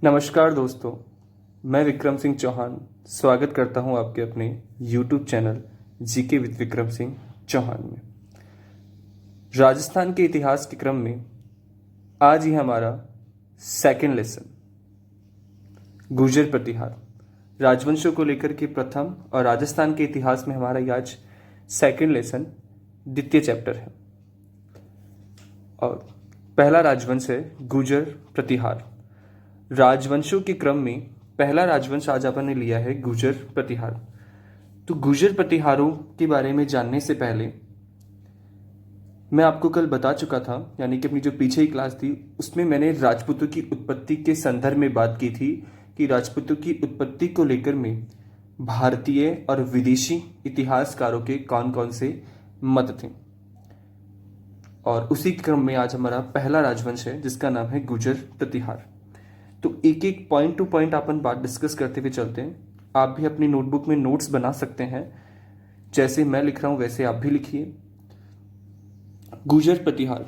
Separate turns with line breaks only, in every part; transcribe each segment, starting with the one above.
नमस्कार दोस्तों, मैं विक्रम सिंह चौहान स्वागत करता हूं आपके अपने YouTube channel GK with Vikram Singh Chauhan में। राजस्थान के इतिहास के क्रम में आज ही हमारा सेकंड लेसन गुर्जर प्रतिहार राजवंशों को लेकर के प्रथम और राजस्थान के इतिहास में हमारा ये आज सेकंड लेसन द्वितीय चैप्टर है। और पहला राजवंश है गुर्जर प्रतिहार। राजवंशों के क्रम में पहला राजवंश आज अपन ने लिया है गुर्जर प्रतिहार। तो गुर्जर प्रतिहारों के बारे में जानने से पहले मैं आपको कल बता चुका था, यानी कि अपनी जो पीछे की क्लास थी उसमें मैंने राजपूतों की उत्पत्ति के संदर्भ में बात की थी कि राजपूतों की उत्पत्ति को लेकर में भारतीय और विदेशी इतिहासकारों के कौन कौन से मत थे। और उसी क्रम में आज हमारा पहला राजवंश है जिसका नाम है गुर्जर प्रतिहार। तो एक एक पॉइंट टू पॉइंट अपन बात डिस्कस करते हुए चलते हैं। आप भी अपनी नोटबुक में नोट्स बना सकते हैं, जैसे मैं लिख रहा हूं वैसे आप भी लिखिए। गुर्जर प्रतिहार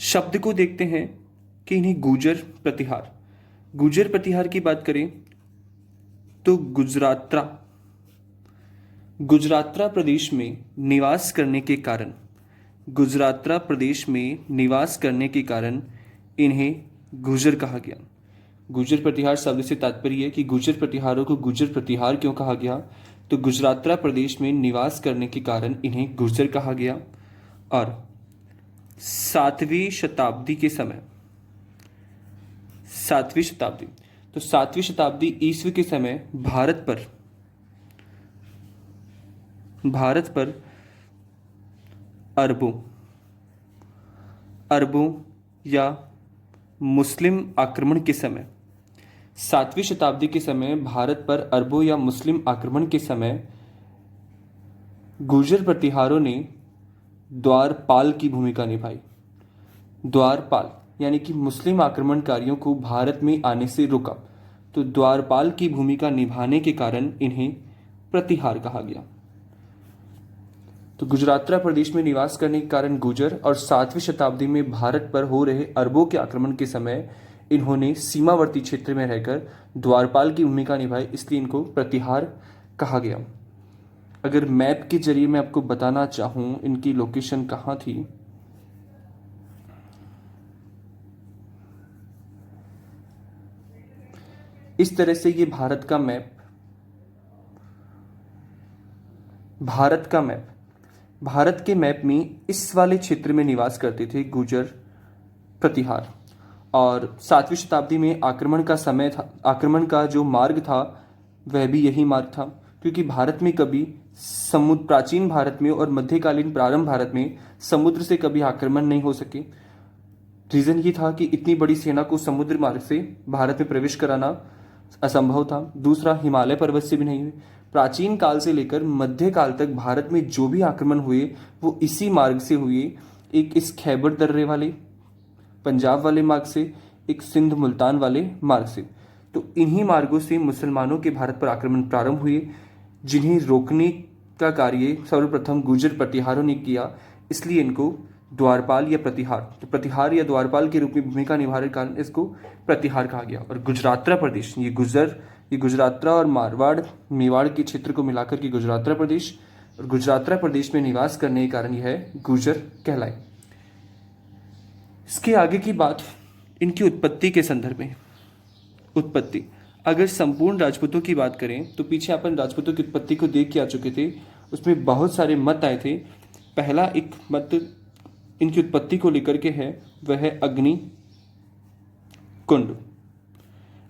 शब्द को देखते हैं कि इन्हें गुर्जर प्रतिहार की बात करें तो गुजरात्रा प्रदेश में निवास करने के कारण इन्हें गुर्जर कहा गया। गुर्जर प्रतिहार शब्द से तात्पर्य है कि गुर्जर प्रतिहारों को गुर्जर प्रतिहार क्यों कहा गया, तो गुजरात्रा प्रदेश में निवास करने के कारण इन्हें गुर्जर कहा गया। और 7वीं शताब्दी तो 7वीं शताब्दी ईस्वी के समय भारत पर अरबों या मुस्लिम आक्रमण के समय 7वीं शताब्दी के समय भारत पर अरबों या मुस्लिम आक्रमण के समय गुर्जर प्रतिहारों ने द्वारपाल की भूमिका निभाई। द्वारपाल यानी कि मुस्लिम आक्रमणकारियों को भारत में आने से रोका, तो द्वारपाल की भूमिका निभाने के कारण इन्हें प्रतिहार कहा गया। तो गुजरात्रा प्रदेश में निवास करने के कारण गुर्जर, और 7वीं शताब्दी में भारत पर हो रहे अरबों के आक्रमण के समय इन्होंने सीमावर्ती क्षेत्र में रहकर द्वारपाल की भूमिका निभाई, इसलिए इनको प्रतिहार कहा गया। अगर मैप के जरिए मैं आपको बताना चाहूं इनकी लोकेशन कहां थी, इस तरह से ये भारत के मैप में इस वाले क्षेत्र में निवास करते थे गुर्जर प्रतिहार। और 7वीं शताब्दी में आक्रमण का जो मार्ग था वह भी यही मार्ग था, क्योंकि भारत में कभी प्राचीन भारत में और मध्यकालीन प्रारंभ भारत में समुद्र से कभी आक्रमण नहीं हो सके। रीजन ये था कि इतनी बड़ी सेना को समुद्र मार्ग से भारत में प्रवेश कराना असंभव था। दूसरा, हिमालय पर्वत से भी नहीं हुए। प्राचीन काल से लेकर मध्यकाल तक भारत में जो भी आक्रमण हुए वो इसी मार्ग से हुए, एक इस खैबर दर्रे वाले पंजाब वाले मार्ग से, एक सिंध मुल्तान वाले मार्ग से। तो इन्हीं मार्गों से मुसलमानों के भारत पर आक्रमण प्रारंभ हुए, जिन्हें रोकने का कार्य सर्वप्रथम गुर्जर प्रतिहारों ने किया। इसलिए इनको द्वारपाल या प्रतिहार या द्वारपाल के रूप में भूमिका निभाने के कारण इसको प्रतिहार कहा गया। और गुजरात्रा प्रदेश, ये गुजरात्रा और मारवाड़ मेवाड़ के क्षेत्र को मिलाकर के गुजरात्रा प्रदेश, और गुजरात्रा प्रदेश में निवास करने के कारण यह गुर्जर कहलाए। इसके आगे की बात इनकी उत्पत्ति के संदर्भ में। उत्पत्ति, अगर संपूर्ण राजपूतों की बात करें तो पीछे अपन राजपूतों की उत्पत्ति को देख के आ चुके थे, उसमें बहुत सारे मत आए थे। पहला एक मत इनकी उत्पत्ति को लेकर के है, वह है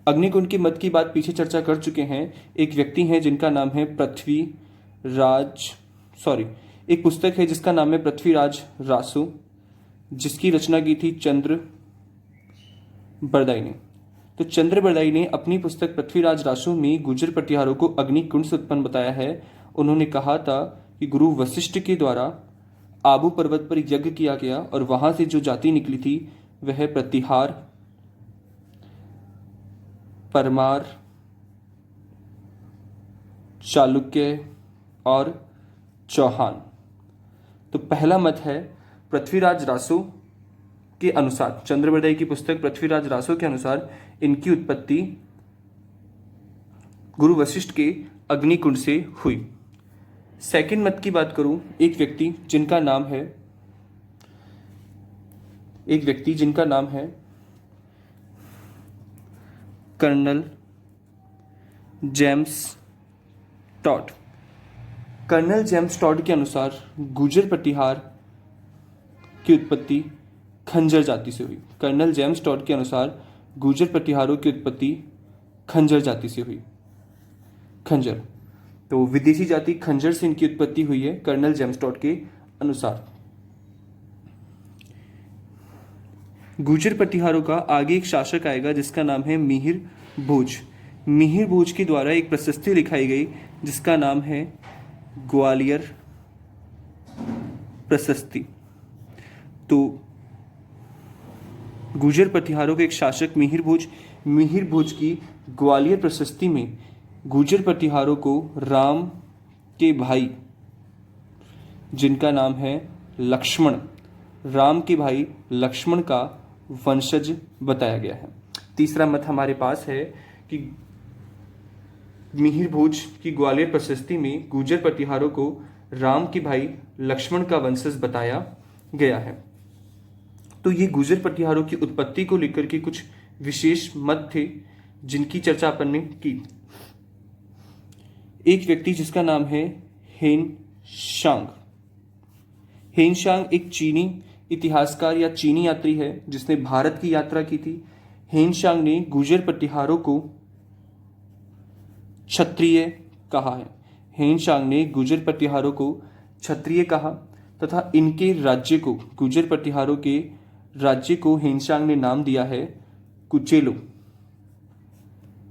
अग्निकुंड के मत की बात पीछे चर्चा कर चुके हैं। एक व्यक्ति हैं जिनका नाम है एक पुस्तक है जिसका नाम है पृथ्वीराज रासो, जिसकी रचना की थी चंद्र बरदाई ने। तो चंद्र बरदाई ने अपनी पुस्तक पृथ्वीराज रासो में गुर्जर प्रतिहारों को अग्निकुंड से उत्पन्न बताया है। उन्होंने कहा था कि गुरु वशिष्ठ के द्वारा आबू पर्वत पर यज्ञ किया गया और वहां से जो जाति निकली थी वह प्रतिहार, परमार, चालुक्य और चौहान। तो पहला मत है पृथ्वीराज रासो के अनुसार, चंद्रबरदाई की पुस्तक पृथ्वीराज रासो के अनुसार इनकी उत्पत्ति गुरु वशिष्ठ के अग्निकुंड से हुई। सेकंड मत की बात करूं, एक व्यक्ति जिनका नाम है colonel James Tod. Colonel James Tod के अनुसार गुर्जर प्रतिहार की उत्पत्ति खंजर जाति से हुई। कर्नल जेम्स टॉड के अनुसार गुर्जर प्रतिहारों की उत्पत्ति खंजर जाति से हुई। खंजर, तो विदेशी जाति खंजर से इनकी उत्पत्ति हुई है कर्नल जेम्स टॉड के अनुसार। गुर्जर प्रतिहारों का आगे एक शासक आएगा जिसका नाम है मिहिर भोज। मिहिर भोज के द्वारा एक प्रशस्ति लिखाई गई जिसका नाम है ग्वालियर प्रशस्ति। तो गुर्जर प्रतिहारों के एक शासक मिहिर भोज की ग्वालियर प्रशस्ति में गुर्जर प्रतिहारों को राम के भाई जिनका नाम है लक्ष्मण, राम के भाई लक्ष्मण का वंशज बताया गया है। तीसरा मत हमारे पास है कि मिहिर भोज की ग्वालियर प्रशस्ति में गुर्जर प्रतिहारों को राम के भाई लक्ष्मण का वंशज बताया गया है। तो ये गुर्जर प्रतिहारों की उत्पत्ति को लेकर के कुछ विशेष मत थे जिनकी चर्चा अपन ने की। एक व्यक्ति जिसका नाम है हेन शांग। हेन शांग एक चीनी इतिहासकार या चीनी यात्री है जिसने भारत की यात्रा की थी। हेन शांग ने गुर्जर प्रतिहारों को क्षत्रिय कहा है। हेन शांग ने गुर्जर प्रतिहारों को क्षत्रिय कहा तथा इनके राज्य को, गुर्जर प्रतिहारों के राज्य को हेन शांग ने नाम दिया है कुचेलो।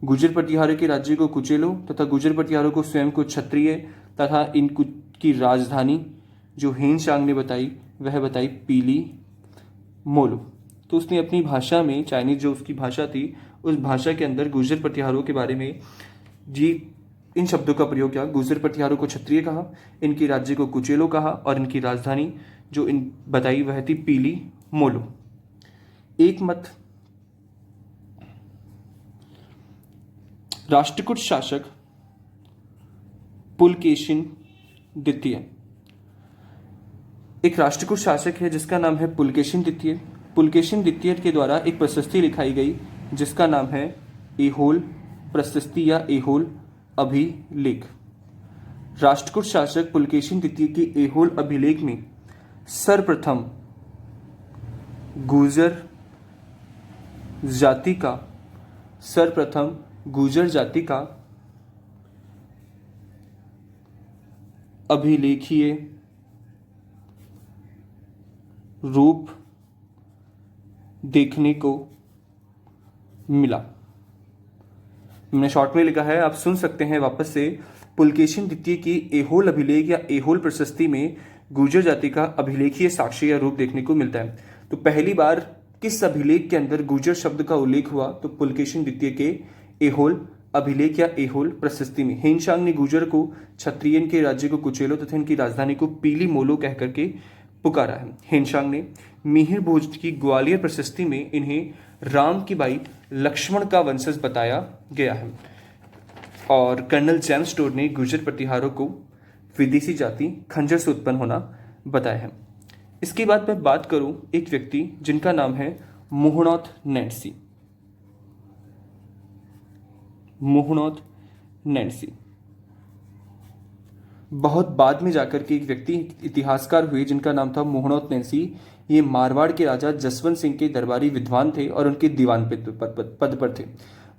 गुर्जर प्रतिहारों के राज्य को कुचेलो तथा गुर्जर प्रतिहारों को स्वयं को क्षत्रिय तथा इनकी राजधानी जो हेन शांग ने बताई वह बताई पीली मोलो। तो उसने अपनी भाषा में, चाइनीज जो उसकी भाषा थी, उस भाषा के अंदर गुर्जर प्रतिहारों के बारे में जी इन शब्दों का प्रयोग किया। गुर्जर प्रतिहारों को क्षत्रिय कहा, इनकी राज्य को कुचेलो कहा और इनकी राजधानी जो इन बताई वह थी पीली मोलो। एक मत, राष्ट्रकूट शासक पुलकेशिन द्वितीय। एक राष्ट्रकूट शासक है जिसका नाम है पुलकेशिन द्वितीय। पुलकेशिन द्वितीय के द्वारा एक प्रशस्ति लिखाई गई जिसका नाम है एहोल प्रशस्ति या एहोल अभिलेख। राष्ट्रकूट शासक पुलकेशिन द्वितीय के एहोल अभिलेख में सर्वप्रथम गुर्जर जाति का अभिलेखीय रूप देखने को मिला। मैंने शॉर्ट में लिखा है, आप सुन सकते हैं वापस से। पुलकेशिन द्वितीय की एहोल अभिलेख या एहोल प्रशस्ति में गुर्जर जाति का अभिलेखीय साक्ष्य या रूप देखने को मिलता है। तो पहली बार किस अभिलेख के अंदर गुर्जर शब्द का उल्लेख हुआ? तो पुलकेशिन द्वितीय के एहोल अभिलेख या एहोल प्रशस्ति में। हेन शांग ने गुर्जर को क्षत्रिय के राज्य को कुचेलो तथा इनकी राजधानी को पीली मोलो कहकर के पुकारा है। हेन शांग ने मिहिर भोज की ग्वालियर प्रशस्ति में इन्हें राम की भाई लक्ष्मण का वंशज बताया गया है। और कर्नल जेम्स टॉड ने गुर्जर प्रतिहारों को विदेशी जाति खंजर से उत्पन्न होना बताया है। इसके बाद मैं बात करूं एक व्यक्ति जिनका नाम है मुहणोत नैन्सी। मुहणोत नैन्सी बहुत बाद में जाकर के एक व्यक्ति इतिहासकार हुए जिनका नाम था मुहणोत नैन्सी। ये मारवाड़ के राजा जसवंत सिंह के दरबारी विद्वान थे और उनके दीवान पद पर थे।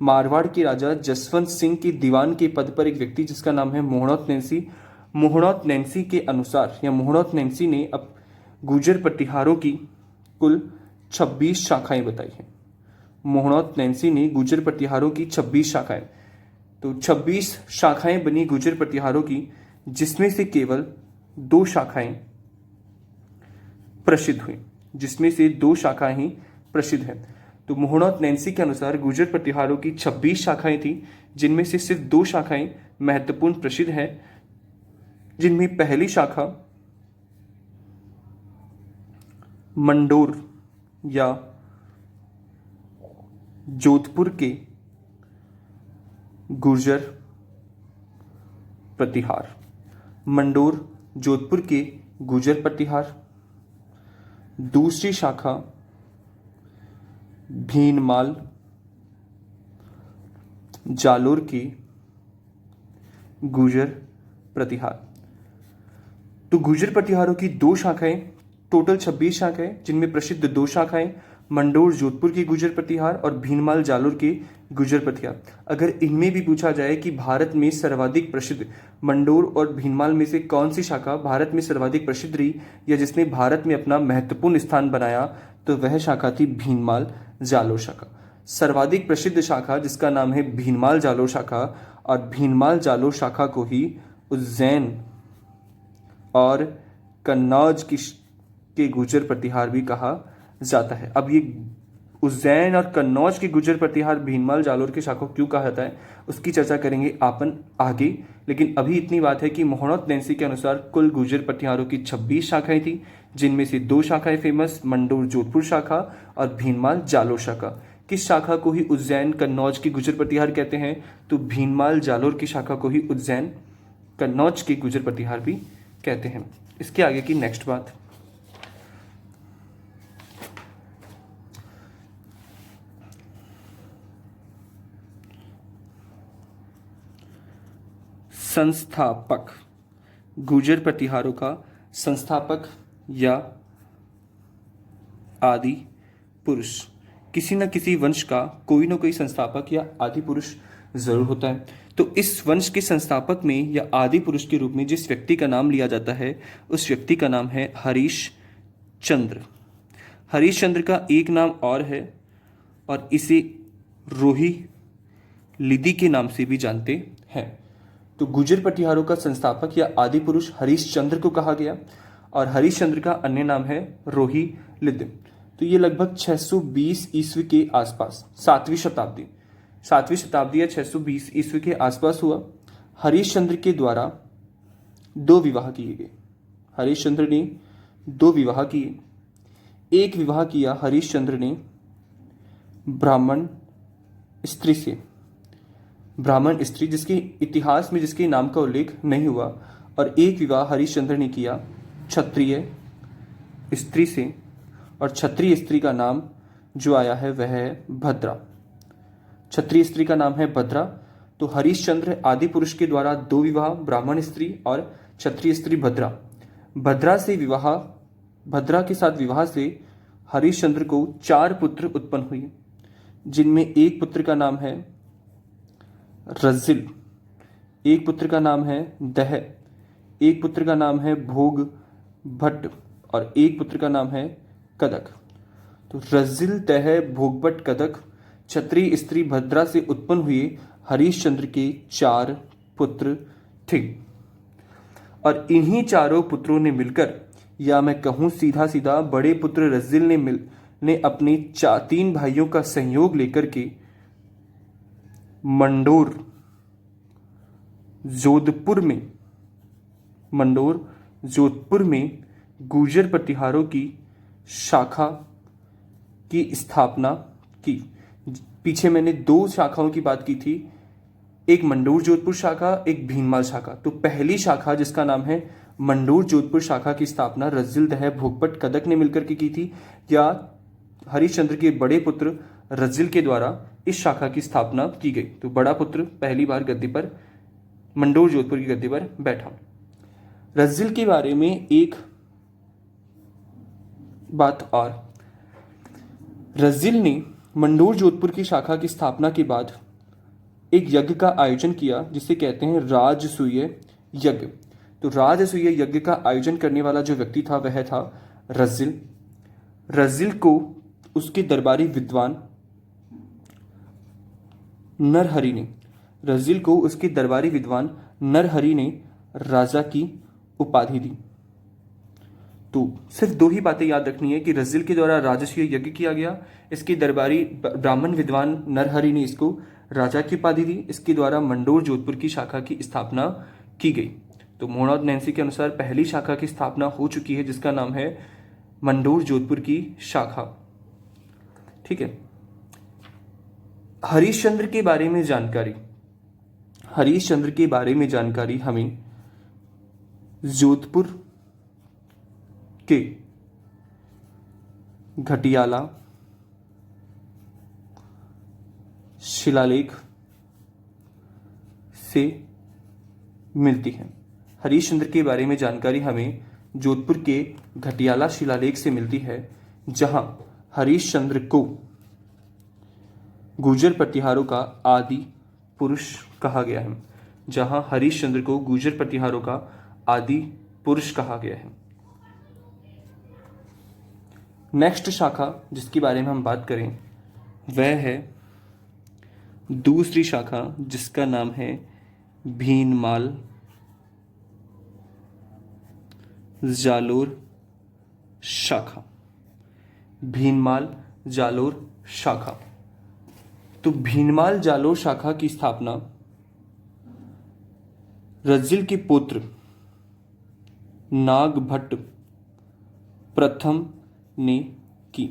मारवाड़ के राजा जसवंत सिंह के दीवान के पद पर एक व्यक्ति जिसका नाम है मुहणोत नैन्सी। मुहणोत नैन्सी के अनुसार या मुहणोत नैन्सी ने अब गुर्जर प्रतिहारों की कुल 26 शाखाएं बताई हैं। मुहणोत नैन्सी ने गुर्जर प्रतिहारों की 26 शाखाएं, तो 26 शाखाएं बनी गुर्जर प्रतिहारों की, जिसमें से केवल 2 शाखाएं प्रसिद्ध हुई, जिसमें से 2 शाखाएं ही प्रसिद्ध हैं। तो मुहणोत नैन्सी के अनुसार गुर्जर प्रतिहारों की 26 शाखाएं थी, जिनमें से सिर्फ 2 शाखाएं महत्वपूर्ण प्रसिद्ध हैं, जिनमें पहली शाखा मंडोर या जोधपुर के गुर्जर प्रतिहार। मंडोर जोधपुर के गुर्जर प्रतिहार। दूसरी शाखा भीनमाल जालोर के गुर्जर प्रतिहार। तो गुर्जर प्रतिहारों की दो शाखाएं, टोटल 26 शाखाएं, जिनमें प्रसिद्ध दो शाखाएं मंडोर जोधपुर के गुर्जर प्रतिहार और भीनमाल जालोर के गुर्जर प्रतिहार। अगर इनमें भी पूछा जाए कि भारत में सर्वाधिक प्रसिद्ध मंडोर और भीनमाल में से कौन सी शाखा भारत में सर्वाधिक प्रसिद्ध रही या जिसने भारत में अपना महत्वपूर्ण स्थान बनाया, तो वह शाखा थी भीनमाल जालोर शाखा। सर्वाधिक प्रसिद्ध शाखा जिसका नाम है भीनमाल जालोर शाखा, और भीनमाल जालोर शाखा को ही उज्जैन और कन्नौज के गुर्जर प्रतिहार भी कहा जाता है। अब ये उज्जैन और कन्नौज के गुर्जर प्रतिहार भीनमाल जालोर की शाखा क्यों कहा जाता है, उसकी चर्चा करेंगे अपन आगे। लेकिन अभी इतनी बात है कि मोहनोत नैन्सी के अनुसार कुल गुर्जर प्रतिहारों की 26 शाखाएं थी, जिनमें से दो शाखाएं फेमस, मंडोर जोधपुर शाखा और भीनमाल जालोर शाखा। किस शाखा को ही उज्जैन कन्नौज के गुर्जर प्रतिहार कहते हैं, तो भीनमाल जालोर की शाखा को ही उज्जैन कन्नौज के गुर्जर प्रतिहार भी कहते हैं। इसके आगे की नेक्स्ट बात, संस्थापक। गुर्जर प्रतिहारों का संस्थापक या आदि पुरुष, किसी न किसी वंश का कोई न कोई संस्थापक या आदि पुरुष जरूर होता है। तो इस वंश के संस्थापक में या आदि पुरुष के रूप में जिस व्यक्ति का नाम लिया जाता है, उस व्यक्ति का नाम है हरीश चंद्र। हरीश चंद्र का एक नाम और है, और इसे रोही लिदि के नाम से भी जानते हैं। तो गुर्जर प्रतिहारों का संस्थापक या आदि पुरुष हरीश चंद्र को कहा गया, और हरीश चंद्र का अन्य नाम है रोही लिदि। तो ये लगभग 620 ईस्वी के आसपास, 7वीं शताब्दी या 620 ईस्वी के आसपास हुआ। हरीश चंद्र के द्वारा दो विवाह किए गए। हरीश चंद्र ने दो विवाह किए। एक विवाह किया हरीश चंद्र ने ब्राह्मण स्त्री से, ब्राह्मण स्त्री जिसके इतिहास में जिसके नाम का उल्लेख नहीं हुआ, और एक विवाह हरीश चंद्र ने किया क्षत्रिय स्त्री से, और क्षत्रिय स्त्री का नाम जो आया है वह है भद्रा। क्षत्रिय स्त्री का नाम है भद्रा। तो हरीश चंद्र आदि पुरुष के द्वारा दो विवाह, ब्राह्मण स्त्री और क्षत्रिय स्त्री भद्रा। भद्रा के साथ विवाह से हरीश चंद्र को 4 पुत्र उत्पन्न हुए, जिनमें एक पुत्र का नाम है रज्जिल, एक पुत्र का नाम है दह, एक पुत्र का नाम है भोग भट्ट, और एक पुत्र का नाम है कदक। तो रज्जिल, दह, भोगभट्ट, कदक क्षत्रिय स्त्री भद्रा से उत्पन्न हुए हरीश चंद्र के 4 पुत्र थे। और इन्हीं चारों पुत्रों ने मिलकर, या मैं कहूं सीधा सीधा बड़े पुत्र रज्जिल ने अपने 3 भाइयों का सहयोग लेकर के मंडोर जोधपुर में गुर्जर प्रतिहारों की शाखा की स्थापना की। पीछे मैंने 2 शाखाओं की बात की थी, एक मंडोर जोधपुर शाखा, एक भीनमाल शाखा। तो पहली शाखा जिसका नाम है मंडोर जोधपुर शाखा की स्थापना रज्जिल, दह, भोगभट्ट, कदक ने मिलकर के की थी, या हरिश्चंद्र के बड़े पुत्र रज्जिल के द्वारा इस शाखा की स्थापना की गई। तो बड़ा पुत्र पहली बार गद्दी पर, मंडोर जोधपुर की गद्दी पर बैठा। रज्जिल के बारे में एक बात और, रज्जिल ने मंडोर जोधपुर की शाखा की स्थापना के बाद एक यज्ञ का आयोजन किया जिसे कहते हैं राजसूय यज्ञ। तो राजसूय यज्ञ का आयोजन करने वाला जो व्यक्ति था वह था रज्जिल। रज्जिल को उसके दरबारी विद्वान नरहरि ने राजा की उपाधि दी। तो सिर्फ 2 ही बातें याद रखनी है कि रज्जिल के द्वारा राजसूय यज्ञ किया गया, इसके दरबारी ब्राह्मण विद्वान नरहरि ने इसको राजा की उपाधि दी, इसके द्वारा मंडोर जोधपुर की शाखा की स्थापना की गई। तो मोहनोत नैन्सी के अनुसार पहली शाखा की स्थापना हो चुकी है जिसका नाम है मंडोर जोधपुर की शाखा। ठीक है। हरिश्चंद्र के बारे में जानकारी, हरिश्चंद्र के बारे में जानकारी हमें जोधपुर के घटियाला शिलालेख से मिलती है। हरिश्चंद्र के बारे में जानकारी हमें जोधपुर के घटियाला शिलालेख से मिलती है, जहां हरिश्चंद्र को गुर्जर प्रतिहारों का आदि पुरुष कहा गया है। जहां हरिश्चंद्र को गुर्जर प्रतिहारों का आदि पुरुष कहा गया है। नेक्स्ट शाखा जिसके बारे में हम बात करें वह है दूसरी शाखा, जिसका नाम है भीनमाल जालोर शाखा। भीनमाल जालोर शाखा। तो भीनमाल जालोर शाखा की स्थापना रज्जिल के पुत्र नागभट्ट प्रथम ने की।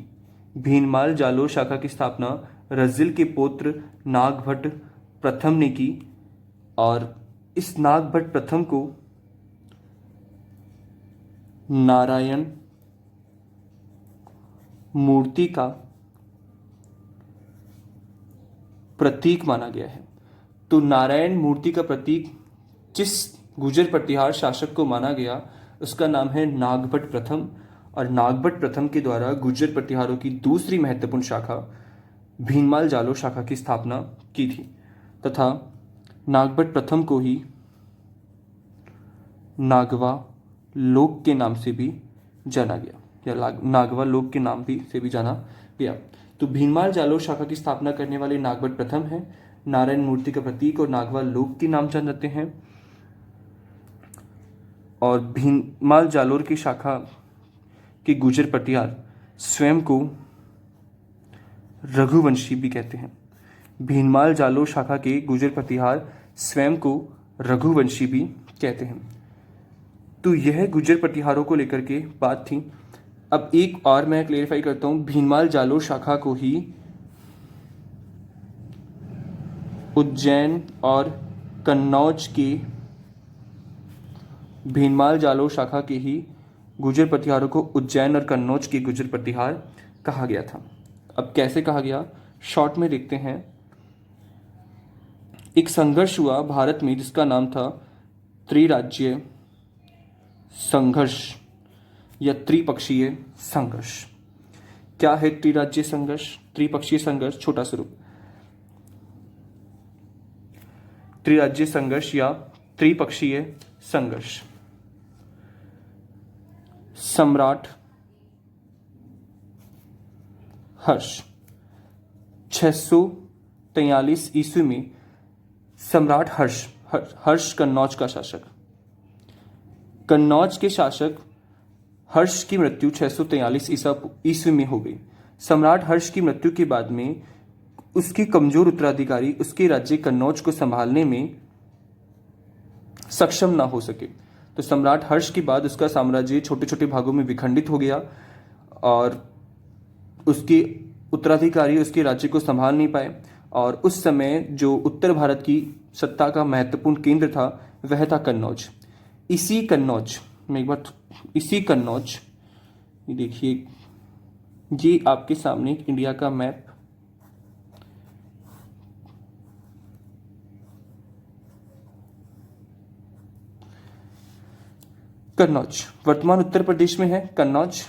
भीनमाल जालोर शाखा की स्थापना रज्जिल के पुत्र नागभट्ट प्रथम ने की, और इस नागभट्ट प्रथम को नारायण मूर्ति का प्रतीक माना गया है। तो नारायण मूर्ति का प्रतीक जिस गुर्जर प्रतिहार शासक को माना गया उसका नाम है नागभट्ट प्रथम, और नागभट्ट प्रथम के द्वारा गुर्जर प्रतिहारों की दूसरी महत्वपूर्ण शाखा भीनमाल जालोर शाखा की स्थापना की थी, तथा नागभट्ट प्रथम को ही नागवा लोक के नाम से भी जाना गया, या नागवा लोक के नाम भी से भी जाना गया। तो भीनमाल जालोर शाखा की स्थापना करने वाले नागभट्ट प्रथम है, नारायण मूर्ति का प्रतीक और नागवा लोक के नाम जान जाते हैं। और भीनमाल जालोर की शाखा के गुर्जर प्रतिहार स्वयं को रघुवंशी भी कहते हैं। भीनमाल जालोर शाखा के गुर्जर प्रतिहार स्वयं को रघुवंशी भी कहते हैं। तो यह गुर्जर प्रतिहारों को लेकर के बात थी। अब एक और मैं क्लेरिफाई करता हूं, भीनमाल जालोर शाखा को ही उज्जैन और कन्नौज के भीनमाल जालोर शाखा के ही गुर्जर प्रतिहारों को उज्जैन और कन्नौज के गुर्जर प्रतिहार कहा गया था। अब कैसे कहा गया, शॉर्ट में देखते हैं। एक संघर्ष हुआ भारत में जिसका नाम था त्रिराज्य संघर्ष या त्रिपक्षीय संघर्ष। क्या है त्रिराज्य संघर्ष, त्रिपक्षीय संघर्ष? छोटा स्वरूप। त्रिराज्य संघर्ष या त्रिपक्षीय संघर्ष सम्राट हर्ष 643 ईस्वी में सम्राट हर्ष कन्नौज का शासक, कन्नौज के शासक हर्ष की मृत्यु 643 ईस्वी में हो गई। सम्राट हर्ष की मृत्यु के बाद में उसके कमजोर उत्तराधिकारी उसके राज्य कन्नौज को संभालने में सक्षम ना हो सके। तो सम्राट हर्ष के बाद उसका साम्राज्य छोटे छोटे भागों में विखंडित हो गया और उसके उत्तराधिकारी उसके राज्य को संभाल नहीं पाए। और उस समय जो उत्तर भारत की सत्ता का महत्वपूर्ण केंद्र था वह था कन्नौज। इसी कन्नौज में एक बार, इसी कन्नौज, ये देखिए, ये आपके सामने इंडिया का मैप, कन्नौज वर्तमान उत्तर प्रदेश में है। कन्नौज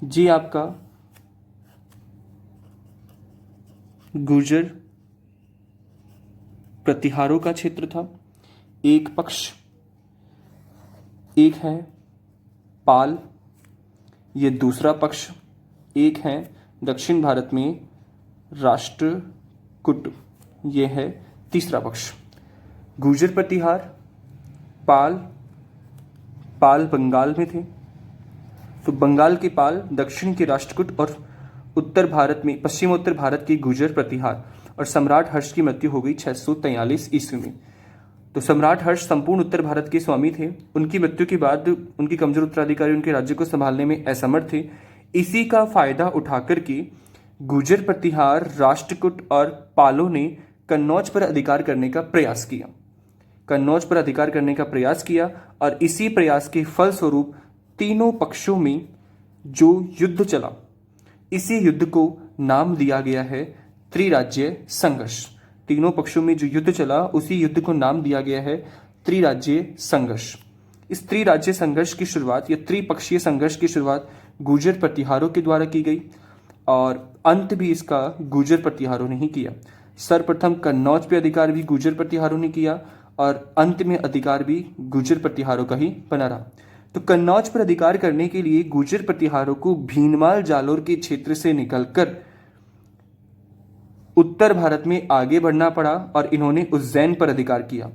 जी आपका गुर्जर प्रतिहारों का क्षेत्र था। एक पक्ष, एक है पाल, ये दूसरा पक्ष, एक है दक्षिण भारत में राष्ट्रकूट, ये है तीसरा पक्ष। गुर्जर प्रतिहार पाल बंगाल में थे, तो बंगाल के पाल, दक्षिण के राष्ट्रकूट और उत्तर भारत में पश्चिमोत्तर भारत के गुर्जर प्रतिहार। और सम्राट हर्ष की मृत्यु हो गई 643 ईस्वी में। तो सम्राट हर्ष संपूर्ण उत्तर भारत के स्वामी थे। उनकी मृत्यु के बाद उनके कमजोर उत्तराधिकारी उनके राज्य को संभालने में असमर्थ थे। इसी का फायदा उठाकर के गुर्जर प्रतिहार, राष्ट्रकूट और पालों ने कन्नौज पर अधिकार करने का प्रयास किया। कन्नौज पर अधिकार करने का प्रयास किया और इसी प्रयास के फलस्वरूप तीनों पक्षों में जो युद्ध चला, इसी युद्ध को नाम दिया गया है त्रिराज्य संघर्ष। तीनों पक्षों में जो युद्ध चला उसी युद्ध को नाम दिया गया है त्रिराज्य संघर्ष। इस त्रिराज्य संघर्ष की शुरुआत या त्रिपक्षीय संघर्ष की शुरुआत गुर्जर प्रतिहारों के द्वारा की गई और अंत भी इसका गुर्जर प्रतिहारों ने ही किया। सर्वप्रथम कन्नौज पे अधिकार भी गुर्जर प्रतिहारों ने किया और अंत में अधिकार भी गुर्जर प्रतिहारों का ही बना रहा। तो कन्नौज पर अधिकार करने के लिए गुर्जर प्रतिहारों को भीनमाल जालोर के क्षेत्र से निकलकर उत्तर भारत में आगे बढ़ना पड़ा और इन्होंने उज्जैन पर अधिकार किया।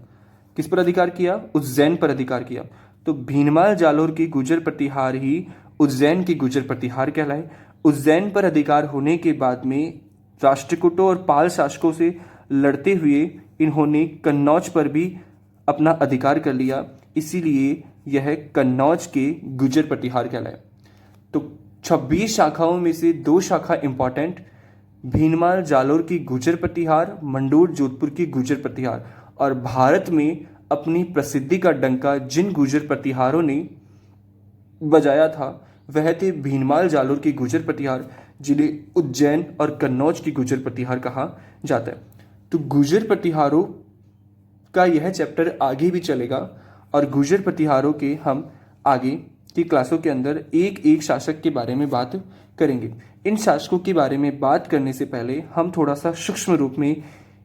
किस पर अधिकार किया? उज्जैन पर अधिकार किया। तो भीनमाल जालोर के गुर्जर प्रतिहार ही उज्जैन के गुर्जर प्रतिहार कहलाए। उज्जैन पर अधिकार होने के बाद में राष्ट्रकूटों और पाल शासकों से लड़ते हुए इन्होंने कन्नौज पर भी अपना अधिकार कर लिया, इसीलिए यह कन्नौज के गुर्जर प्रतिहार कहलाए। तो 26 शाखाओं में से 2 शाखा इंपॉर्टेंट, भीनमाल जालोर की गुर्जर प्रतिहार, मंडोर जोधपुर की गुर्जर प्रतिहार। और भारत में अपनी प्रसिद्धि का डंका जिन गुर्जर प्रतिहारों ने बजाया था वह थे भीनमाल जालोर की गुर्जर प्रतिहार, जिन्हें उज्जैन और कन्नौज की गुर्जर प्रतिहार कहा जाता है। तो गुर्जर प्रतिहारों का यह चैप्टर आगे भी चलेगा और गुर्जर प्रतिहारों के हम आगे की क्लासों के अंदर एक एक शासक के बारे में बात करेंगे। इन शासकों के बारे में बात करने से पहले हम थोड़ा सा सूक्ष्म रूप में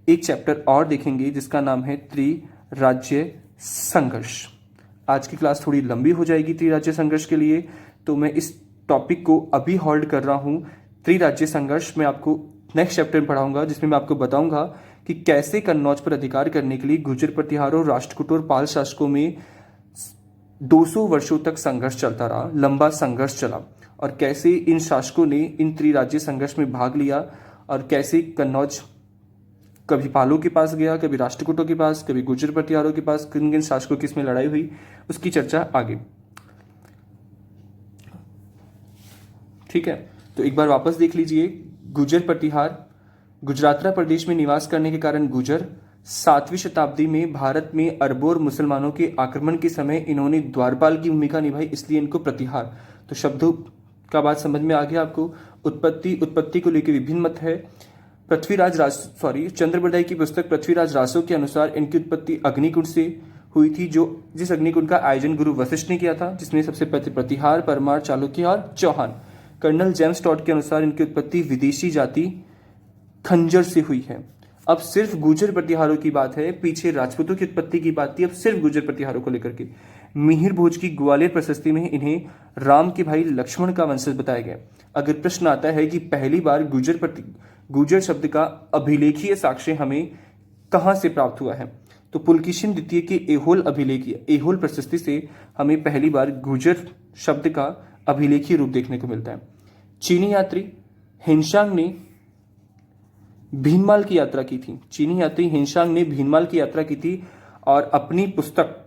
एक चैप्टर और देखेंगे जिसका नाम है त्रिराज्य संघर्ष। आज की क्लास थोड़ी लंबी हो जाएगी त्रिराज्य संघर्ष के लिए, तो मैं इस टॉपिक को अभी होल्ड कर रहा हूँ। त्रिराज्य संघर्ष में आपको नेक्स्ट चैप्टर में पढ़ाऊंगा, जिसमें मैं आपको बताऊंगा कि कैसे कन्नौज पर अधिकार करने के लिए गुर्जर प्रतिहारों, राष्ट्रकूटों और पाल शासकों में 200 वर्षों तक संघर्ष चलता रहा, लंबा संघर्ष चला, और कैसे इन शासकों ने इन त्रिराज्य संघर्ष में भाग लिया और कैसे कन्नौज कभी पालों के पास गया, कभी राष्ट्रकूटों के पास, कभी गुर्जर प्रतिहारों के पास, किन किन शासकों की इसमें लड़ाई हुई, उसकी चर्चा आगे। ठीक है, तो एक बार वापस देख लीजिए। गुर्जर प्रतिहार, गुजरातरा प्रदेश में निवास करने के कारण गुर्जर। 7वीं शताब्दी में भारत में अरबों और मुसलमानों के आक्रमण के समय इन्होंने द्वारपाल की भूमिका निभाई, इसलिए इनको प्रतिहार। तो शब्दों का बात समझ में आ गया आपको। उत्पत्ति को लेकर विभिन्न मत है। चंद्रबरदाई की पुस्तक पृथ्वीराज रासो के अनुसार इनकी उत्पत्ति अग्निकुंड से हुई थी, जिस अग्निकुंड का आयोजन गुरु वशिष्ठ ने किया था, जिसमें सबसे पहले प्रतिहार, परमार, चालुक्य और चौहान। कर्नल जेम्स टॉड के अनुसार इनकी उत्पत्ति विदेशी जाति खंजर से हुई है। अब सिर्फ गुर्जर प्रतिहारों की बात है, पीछे राजपूतों की उत्पत्ति की बात थी, अब सिर्फ गुर्जर प्रतिहारों को लेकर के। मिहिर भोज की ग्वालियर प्रशस्ति में इन्हें राम के भाई लक्ष्मण का वंशज बताया गया। अगर प्रश्न आता है कि पहली बार गुर्जर शब्द का अभिलेखीय साक्ष्य हमें कहां से प्राप्त हुआ है, तो पुलकेशिन द्वितीय के एहोल प्रशस्ति से हमें पहली बार गुर्जर शब्द का अभिलेखीय रूप देखने को मिलता है। चीनी यात्री हिनशांग ने भीनमाल की यात्रा की थी। चीनी यात्री हिनशांग ने भीनमाल की यात्रा की थी और अपनी पुस्तक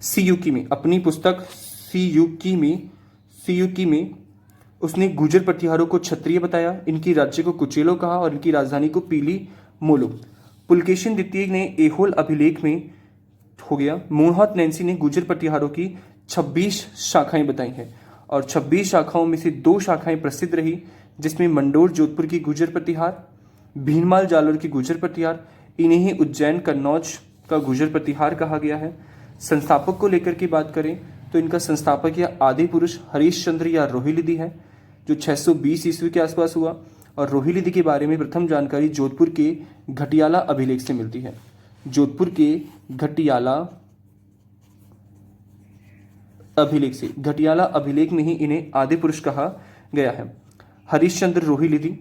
सीयूकी में उसने गुर्जर प्रतिहारों को क्षत्रिय बताया, इनकी राज्य को कुचेलो कहा और इनकी राजधानी को पीली मोलो। पुलकेशिन द्वितीय ने एहोल अभिलेख में हो गया। मोहत नैन्सी ने गुर्जर प्रतिहारों की 26 शाखाएं बताई हैं और 26 शाखाओं में से 2 शाखाएं प्रसिद्ध रही, जिसमें मंडोर जोधपुर की गुर्जर प्रतिहार, भीनमाल जालोर की गुर्जर प्रतिहार, इन्हें ही उज्जैन कन्नौज का गुर्जर प्रतिहार कहा गया है। संस्थापक को लेकर के बात करें तो इनका संस्थापक या आदि पुरुष हरीशचंद्र या रोहिलिदी है, जो 620 ईस्वी के आसपास हुआ। और रोहिलिदी के बारे में प्रथम जानकारी जोधपुर के घटियाला अभिलेख से मिलती है। जोधपुर के घटियाला अभिलेख में ही इन्हें आदि पुरुष कहा गया है। हरीशचंद्र रोहिलिदी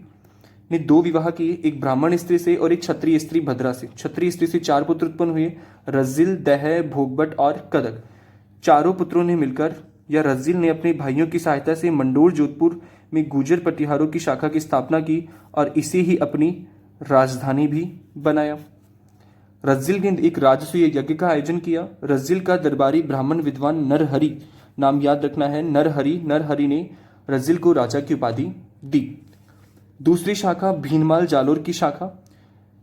ने 2 विवाह किए, एक ब्राह्मण स्त्री से और एक क्षत्रिय स्त्री भद्रा से। क्षत्रिय स्त्री से 4 पुत्र उत्पन्न हुए, रज्जिल, दह, भोगबट और कदक। चारों पुत्रों ने मिलकर या रज्जिल ने अपने भाइयों की सहायता से मंडोर जोधपुर में गुर्जर प्रतिहारों की शाखा की स्थापना की और इसे ही अपनी राजधानी भी बनाया। रज्जिल ने एक राजसूय यज्ञ का आयोजन किया। रज्जिल का दरबारी ब्राह्मण विद्वान नरहरि, नाम याद रखना है, नरहरि ने रज्जिल को राजा की उपाधि दी। दूसरी शाखा भीनमाल जालोर की शाखा।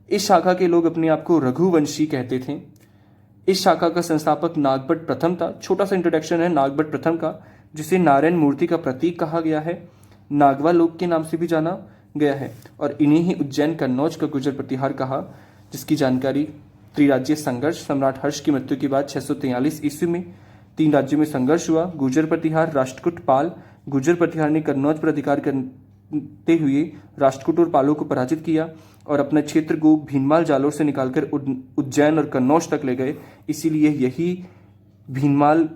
इस शाखा के लोग अपने आप को रघुवंशी कहते थे। इस शाखा का संस्थापक नागभट्ट प्रथम था। छोटा सा इंट्रोडक्शन है नागभट्ट प्रथम का, जिसे नारायण मूर्ति का प्रतीक कहा गया है, नागवा लोक के नाम से भी जाना गया है, और इन्हें ही उज्जैन कन्नौज का गुर्जर प्रतिहार कहा, जिसकी जानकारी त्रिराज्यीय संघर्ष, सम्राट हर्ष की मृत्यु के बाद 643 ईस्वी में 3 राज्यों में संघर्ष हुआ। गुर्जर प्रतिहार राष्ट्रकूट पाल, गुर्जर प्रतिहार ने कन्नौज पर अधिकार करते हुए राष्ट्रकूट और पालों को पराजित किया और अपने क्षेत्र को भीनमाल जालोर से निकालकर उज्जैन और कन्नौज तक ले गए। इसीलिए यही भीनमाल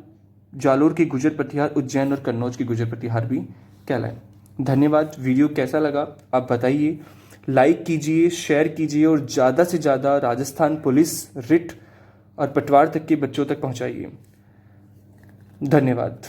जालोर के गुर्जर प्रतिहार उज्जैन और कन्नौज के गुर्जर प्रतिहार भी कहलाए। धन्यवाद। वीडियो कैसा लगा आप बताइए, लाइक कीजिए, शेयर कीजिए और ज़्यादा से ज़्यादा राजस्थान पुलिस, रिट और पटवार तक के बच्चों तक पहुंचाइए। धन्यवाद।